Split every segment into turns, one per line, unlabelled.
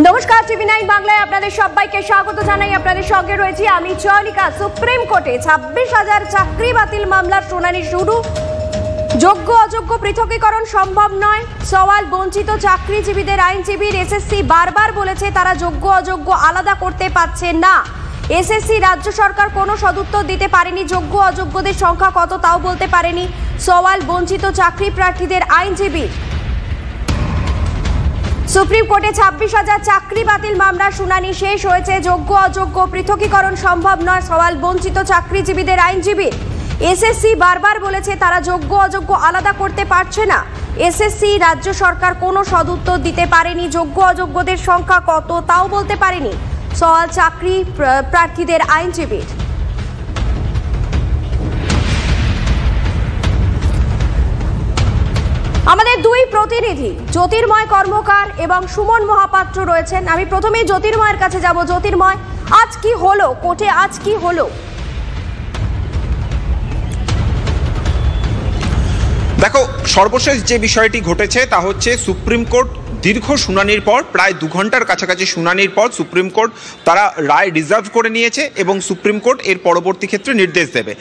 নমস্কার, টিভি9 বাংলায় আপনাদের সবাইকে স্বাগত জানাই। আপনাদের সঙ্গে রয়েছি আমি চয়নিকা। সুপ্রিম কোর্টে 26,000 চাকরি বাতিল মামলার শুনানি শুরু। যোগ্য অযোগ্য পৃথকীকরণ সম্ভব নয়, সওয়াল বঞ্চিত চাকরিজীবীদের আইনজীবীর। এসএসসি বারবার বলেছে তারা যোগ্য অযোগ্য আলাদা করতে পারছে না। এসএসসি রাজ্য সরকার কোনো সদুত্তর দিতে পারেনি। যোগ্য অযোগ্যদের সংখ্যা কত তাও বলতে পারেনি। সওয়াল বঞ্চিত চাকরি প্রার্থীদের আইনজীবী। সুপ্রিম কোর্টে 26,000 চাকরি বাতিল মামলার শুনানি শেষ হয়েছে। যোগ্য অযোগ্য পৃথকীকরণ সম্ভব নয়, সওয়াল বঞ্চিত চাকরিজীবীদের আইনজীবী। এসএসসি বারবার বলেছে তারা যোগ্য অযোগ্য আলাদা করতে পারছে না। এসএসসি রাজ্য সরকার কোনো সদুত্তর দিতে পারেনি। যোগ্য অযোগ্যদের সংখ্যা কত তাও বলতে পারেনি। সওয়াল চাকরি প্রার্থীদের আইনজীবীর। আমাদের দুই প্রতিনিধি জ্যোতির্ময় কর্মকার এবং সুমন মহাপাত্র রয়েছেন। আমি প্রথমেই জ্যোতির্ময়ের কাছে যাব। জ্যোতির্ময়, আজ কি হলো কোর্টে? আজ কি হলো?
দেখো, সর্বশেষ যে বিষয়টি ঘটেছে তা হচ্ছে সুপ্রিম কোর্ট দীর্ঘ শুনানির পর, প্রায় 2 ঘন্টার কাছাকাছি শুনানির পর সুপ্রিম কোর্ট তারা রায় রিজার্ভ করে নিয়েছে এবং সুপ্রিম কোর্ট এর পরবর্তী ক্ষেত্রে নির্দেশ দেবে।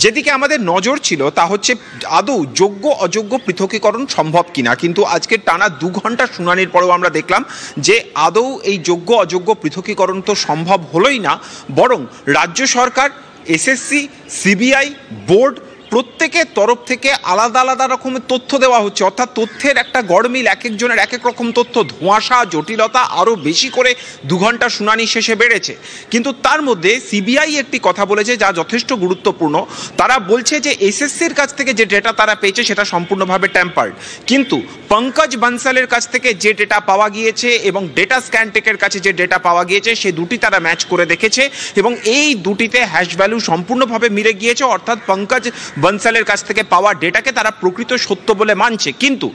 যেদিকে আমাদের নজর ছিল তা হচ্ছে আদৌ যোগ্য অযোগ্য পৃথকীকরণ সম্ভব কিনা, কিন্তু আজকে টানা 2 ঘন্টা শুনানির পরেও আমরা দেখলাম যে আদৌ এই যোগ্য অযোগ্য পৃথকীকরণ তো সম্ভব হলোই না, বরং রাজ্য সরকার, এসএসসি, সিবিআই, বোর্ড প্রত্যেকের তরফ থেকে আলাদা আলাদা রকমের তথ্য দেওয়া হচ্ছে। অর্থাৎ তথ্যের একটা গড়মিল, এক একজনের এক এক রকম তথ্য, ধোঁয়াশা, জটিলতা আরও বেশি করে 2 ঘন্টা শুনানি শেষে বেড়েছে। কিন্তু তার মধ্যে সিবিআই একটি কথা বলেছে যা যথেষ্ট গুরুত্বপূর্ণ। তারা বলছে যে এসএসসির কাছ থেকে যে ডেটা তারা পেয়েছে সেটা সম্পূর্ণভাবে ট্যাম্পার্ড, কিন্তু পঙ্কজ বানসালের কাছ থেকে যে ডেটা পাওয়া গিয়েছে এবং ডেটা স্ক্যানটেকের কাছে যে ডেটা পাওয়া গিয়েছে সে দুটি তারা ম্যাচ করে দেখেছে এবং এই দুটিতে হ্যাশ ভ্যালু সম্পূর্ণভাবে মিলে গিয়েছে। অর্থাৎ পঙ্কজ বানসালের কাছ থেকে পাওয়া ডেটাকে তারা প্রকৃত সত্য বলে মানছে। কিন্তু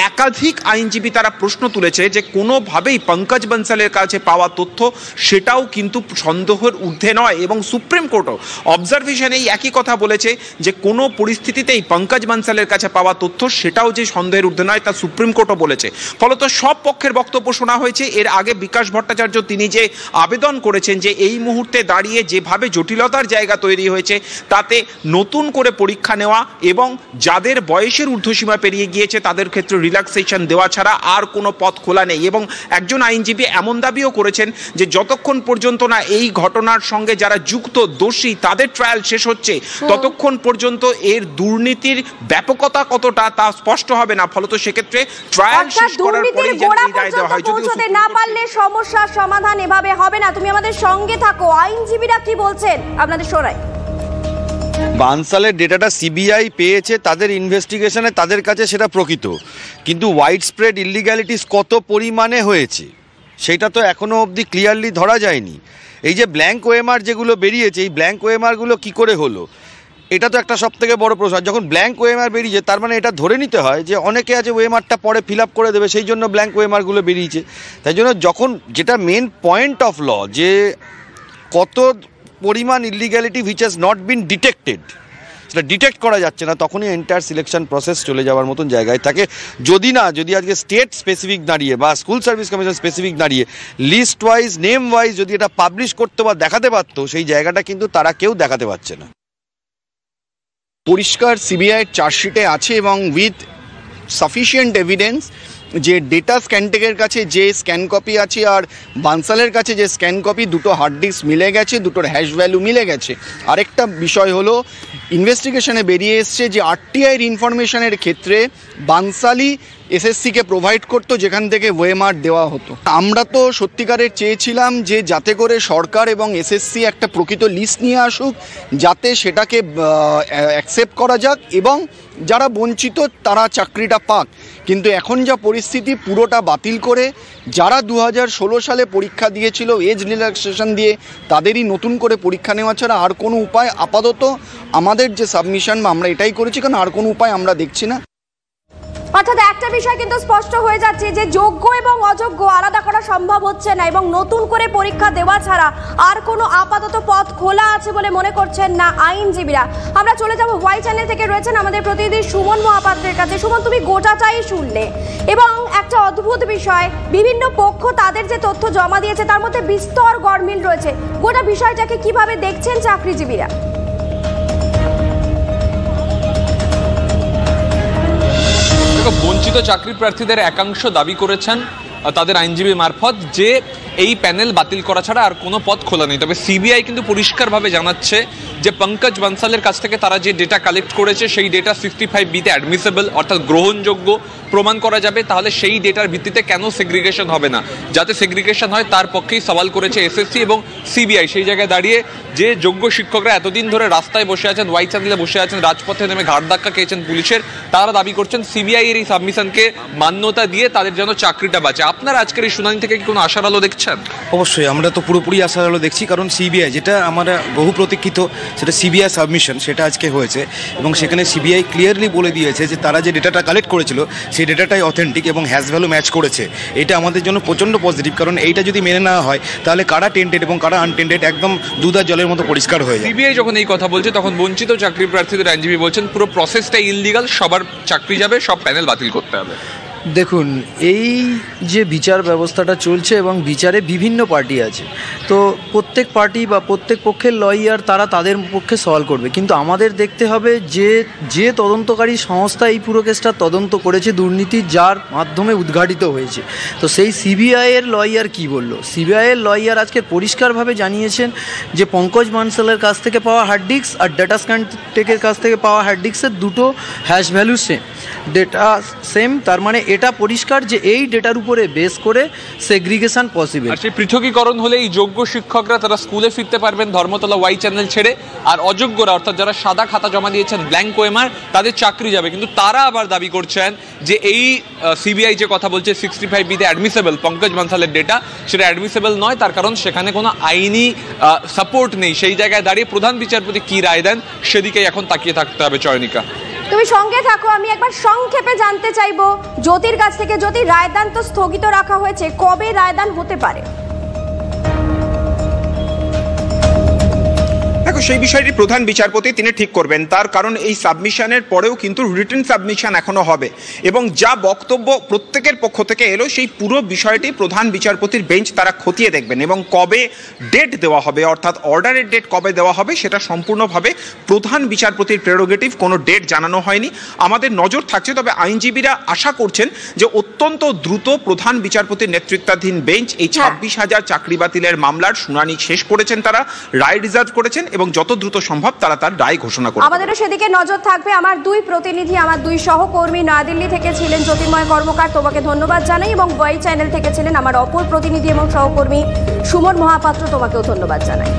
একাধিক আইনজীবী তারা প্রশ্ন তুলেছে যে কোনোভাবেই পঙ্কজ বানসালের কাছে পাওয়া তথ্য সেটাও কিন্তু সন্দেহের ঊর্ধ্বে নয়, এবং সুপ্রিম কোর্টও অবজারভেশনে এই একই কথা বলেছে যে কোনো পরিস্থিতিতেই পঙ্কজ বানসালের কাছে পাওয়া তথ্য সেটাও যে সন্দেহের ঊর্ধ্বে নয় তা সুপ্রিম কোর্টও বলেছে। ফলত সব পক্ষের বক্তব্য শোনা হয়েছে। এর আগে বিকাশ ভট্টাচার্য তিনি যে আবেদন করেছেন যে এই মুহূর্তে দাঁড়িয়ে যেভাবে জটিলতার জায়গা তৈরি হয়েছে তাতে নতুন করে পরীক্ষা নেওয়া এবং যাদের বয়সের ঊর্ধ্বসীমা পেরিয়ে গিয়েছে তাদের ক্ষেত্রে রিল্যাক্সেশন দেওয়া ছাড়া আর কোনো পথ খোলা নেই। এবং একজন আইনজীবী এমন দাবিও করেছেন যে যতক্ষণ পর্যন্ত না এই ঘটনার সঙ্গে যারা যুক্ত দোষী তাদের ট্রায়াল শেষ হচ্ছে ততক্ষণ পর্যন্ত এর দুর্নীতির ব্যাপকতা কতটা তা স্পষ্ট হবে না। ফলত সেক্ষেত্রে ট্রায়াল শেষ করার পরে রায় দেওয়া হয়। যদি
না পারলে সমস্যার সমাধান এভাবে হবে না। তুমি আমাদের সঙ্গে থাকো। আইনজীবীরা কি বলছেন আপনাদের শোনাই।
বানসালের ডেটাটা সিবিআই পেয়েছে তাদের ইনভেস্টিগেশনে, তাদের কাছে সেটা প্রকৃত, কিন্তু ওয়াইড স্প্রেড ইলিগ্যালিটিস কত পরিমাণে হয়েছে সেটা তো এখনও অবধি ক্লিয়ারলি ধরা যায়নি। এই যে ব্ল্যাঙ্ক ওএমআর যেগুলো বেরিয়েছে, এই ব্ল্যাঙ্ক ওএমআরগুলো কী করে হলো এটা তো একটা সবথেকে বড় প্রশ্ন। যখন ব্ল্যাঙ্ক ওএমআর বেরিয়েছে তার মানে এটা ধরে নিতে হয় যে অনেকে আছে ওএমআরটা পরে ফিল আপ করে দেবে, সেই জন্য ব্ল্যাঙ্ক ওএমআরগুলো বেরিয়েছে। তাই জন্য যখন যেটা মেন পয়েন্ট অফ ল যে কত পরিমাণ ইলিগ্যালিটি which has not been detected সেটা ডিটেক্ট করা যাচ্ছে না, তখনই এন্টায়ার সিলেকশন প্রসেস চলে যাওয়ার মতন জায়গায় থাকে। যদি আজকে স্টেট স্পেসিফিক দাঁড়িয়ে বা স্কুল সার্ভিস কমিশন স্পেসিফিক দাঁড়িয়ে লিস্ট ওয়াইজ, নেম ওয়াইজ যদি এটা পাবলিশ করতে বা দেখাতে পারতো, সেই জায়গাটা কিন্তু তারা কেউ দেখাতে পারছে না।
পরিষ্কার সিবিআইয়ের চার্জশিটে আছে এবং উইথ সাফিসিয়েন্ট এভিডেন্স যে ডেটা স্ক্যানটেকের কাছে যে স্ক্যান কপি আছে আর বানসালের কাছে যে স্ক্যান কপি, দুটো হার্ড ডিস্ক মিলে গেছে, দুটোর হ্যাশ ভ্যালু মিলে গেছে। আরেকটা বিষয় হলো ইনভেস্টিগেশনে বেরিয়ে এসছে যে আরটিআইয়ের ইনফরমেশনের ক্ষেত্রে বানসালই এসএসসিকে প্রোভাইড করতো যেখান থেকে ওএমআর দেওয়া হতো। আমরা তো সত্যিকারের চেয়েছিলাম যে যাতে করে সরকার এবং এসএসসি একটা প্রকৃত লিস্ট নিয়ে আসুক, যাতে সেটাকে অ্যাকসেপ্ট করা যাক এবং যারা বঞ্চিত তারা চাকরিটা পাক। কিন্তু এখন যা পরিস্থিতি, পুরোটা বাতিল করে যারা 2016 সালে পরীক্ষা দিয়েছিল এজ রিল্যাক্সেশন দিয়ে তাদেরই নতুন করে পরীক্ষা নেওয়া ছাড়া আর কোনো উপায় আপাতত আমাদের যে সাবমিশন আমরা এটাই করেছি, কারণ আর কোনো উপায় আমরা দেখছি না।
অর্থাৎ একটা বিষয় কিন্তু স্পষ্ট হয়ে যাচ্ছে যে যোগ্য এবং অযোগ্য আলাদা করা সম্ভব হচ্ছে না এবং নতুন করে পরীক্ষা দেওয়া ছাড়া আর কোনো আপাতত পথ খোলা আছে বলে মনে করছেন না আইনজীবীরা। আমরা চলে যাব ওয়াই চ্যানেল থেকে রয়েছেন আমাদের প্রতিনিধি সুমন মহাপাত্রের কাছে। সুমন, তুমি গোটাটাই শুনলে এবং একটা অদ্ভুত বিষয়, বিভিন্ন পক্ষ তাদের যে তথ্য জমা দিয়েছে তার মধ্যে বিস্তর গরমিল রয়েছে। গোটা বিষয়টাকে কিভাবে দেখছেন চাকরিজীবীরা?
বঞ্চিত চাকরি প্রার্থীদের একাংশ দাবি করেছেন তাদের আইনজীবী মারফত যে এই প্যানেল বাতিল করা ছাড়া আর কোনো পথ খোলা নেই। তবে সিবিআই কিন্তু পরিষ্কারভাবে জানাচ্ছে যে পঙ্কজ বানসালের কাছ থেকে তারা যে ডেটা কালেক্ট করেছে সেই ডেটা 65B-তে অ্যাডমিসেবল অর্থাৎ গ্রহণযোগ্য প্রমাণ করা যাবে। তাহলে সেই ডেটার ভিত্তিতে কেন সেগ্রিগেশন হবে না? যাতে সেগ্রিগেশন হয় তার পক্ষেই সওয়াল করেছে এসএসসি এবং সিবিআই। সেই জায়গায় দাঁড়িয়ে যে যোগ্য শিক্ষকরা এতদিন ধরে রাস্তায় বসে আছেন, ওয়াই চ্যানেলে বসে আছেন, রাজপথে নেমে ঘাড় ধাক্কা খেয়েছেন পুলিশের, তারা দাবি করছেন সিবিআই এর এই সাবমিশনকে মান্যতা দিয়ে তাদের যেন চাকরিটা বাঁচে। আপনারা আজকের এই শুনানি থেকে কি কোনো আশার আলো দেখছেন?
অবশ্যই আমরা তো পুরোপুরি আশার আলো দেখছি, কারণ সিবিআই যেটা আমরা বহু প্রতীক্ষিত সেটা সিবিআই সাবমিশন সেটা আজকে হয়েছে এবং সেখানে সিবিআই ক্লিয়ারলি বলে দিয়েছে যে তারা যে ডেটাটা কালেক্ট করেছিল সেই ডেটাটাই অথেন্টিক এবং হ্যাজ ভ্যালু ম্যাচ করেছে। এটা আমাদের জন্য প্রচণ্ড পজিটিভ, কারণ এইটা যদি মেনে নেওয়া হয় তাহলে কারা টেন্টেড এবং কারা আনটেন্টেড একদম দুধার জলের মতো পরিষ্কার হয়ে যায়।
সিবিআই যখন এই কথা বলছে তখন বঞ্চিত চাকরি প্রার্থীদের আইনজীবী বলছেন পুরো প্রসেসটা ইললিগাল, সবার চাকরি যাবে, সব প্যানেল বাতিল করতে হবে।
দেখুন, এই যে বিচার ব্যবস্থাটা চলছে এবং বিচারে বিভিন্ন পার্টি আছে, তো প্রত্যেক পার্টি বা প্রত্যেক পক্ষের লয়ার তারা তাদের পক্ষে সওয়াল করবে, কিন্তু আমাদের দেখতে হবে যে তদন্তকারী সংস্থা এই পুরো কেসটা তদন্ত করেছে, দুর্নীতি যার মাধ্যমে উদ্ঘাটিত হয়েছে, তো সেই সিবিআইয়ের লয়ার কি বলল? সিবিআইয়ের লয়ার আজকে পরিষ্কারভাবে জানিয়েছেন যে পঙ্কজ বানসালের কাছ থেকে পাওয়া হার্ড ডিস্ক আর ডেটা স্ক্যানটেকের কাছ থেকে পাওয়া হার্ড ডিস্কের দুটো hash value same, data same. তার মানে এটা পরিষ্কার যে এই ডেটার উপরে বেস করে সেগ্রিগেশন পসিবল।
আর সেই পৃথকীকরণ হলে এই যোগ্য শিক্ষকরা তারা স্কুলে ফিরতে পারবেন ধর্মতলা ওয়াই চ্যানেল ছেড়ে, আর অযোগ্যরা অর্থাৎ যারা সাদা খাতা জমা দিয়েছেন ব্ল্যাঙ্ক ওএমআর তাদের চাকরি যাবে। কিন্তু তারা আবার দাবি করছেন যে এই সিবিআই যে কথা বলছে 65B-তে অ্যাডমিসেবল পঙ্কজ বানসালের ডেটা, সেটা অ্যাডমিসেবল নয়, তার কারণ সেখানে কোনো আইনি সাপোর্ট নেই। সেই জায়গায় দাঁড়িয়ে প্রধান বিচারপতি কি রায় দেন সেদিকেই এখন তাকিয়ে থাকতে হবে। চয়নিকা,
তুমি সঙ্গে থাকো, আমি একবার সংক্ষেপে জানতে চাইবো জ্যোতির কাছ থেকে। জ্যোতি, রায়দান তো স্থগিত রাখা হয়েছে, কবে রায়দান হতে পারে?
দেখো, সেই বিষয়টি প্রধান বিচারপতি তিনি ঠিক করবেন, তার কারণ এই সাবমিশনের পরেও কিন্তু রিটেন সাবমিশন এখনো হবে এবং যা বক্তব্য প্রত্যেকের পক্ষ থেকে এলো সেই পুরো বিষয়টি প্রধান বিচারপতির বেঞ্চ তারা খতিয়ে দেখবেন এবং কবে ডেট দেওয়া হবে অর্থাৎ অর্ডারের ডেট কবে দেওয়া হবে সেটা সম্পূর্ণভাবে প্রধান বিচারপতির প্রেরোগেটিভ, কোনো ডেট জানানো হয়নি। আমাদের নজর থাকছে, তবে আইনজীবীরা আশা করছেন যে অত্যন্ত দ্রুত প্রধান বিচারপতির নেতৃত্বাধীন বেঞ্চ এই 26,000 চাকরি বাতিলের মামলার শুনানি শেষ করেছেন, তারা রায় রিজার্ভ করেছেন এবং যত দ্রুত সম্ভব তারা তার রায় ঘোষণা করবে।
আমাদেরও সেদিকে নজর থাকবে। আমার দুই প্রতিনিধি, আমার দুই সহকর্মী নয়াদিল্লি থেকে ছিলেন জ্যোতির্ময় কর্মকার, তোমাকে ধন্যবাদ জানাই, এবং ওয়াই চ্যানেল থেকে ছিলেন আমার অপর প্রতিনিধি এবং সহকর্মী সুমন মহাপাত্র, তোমাকেও ধন্যবাদ জানাই।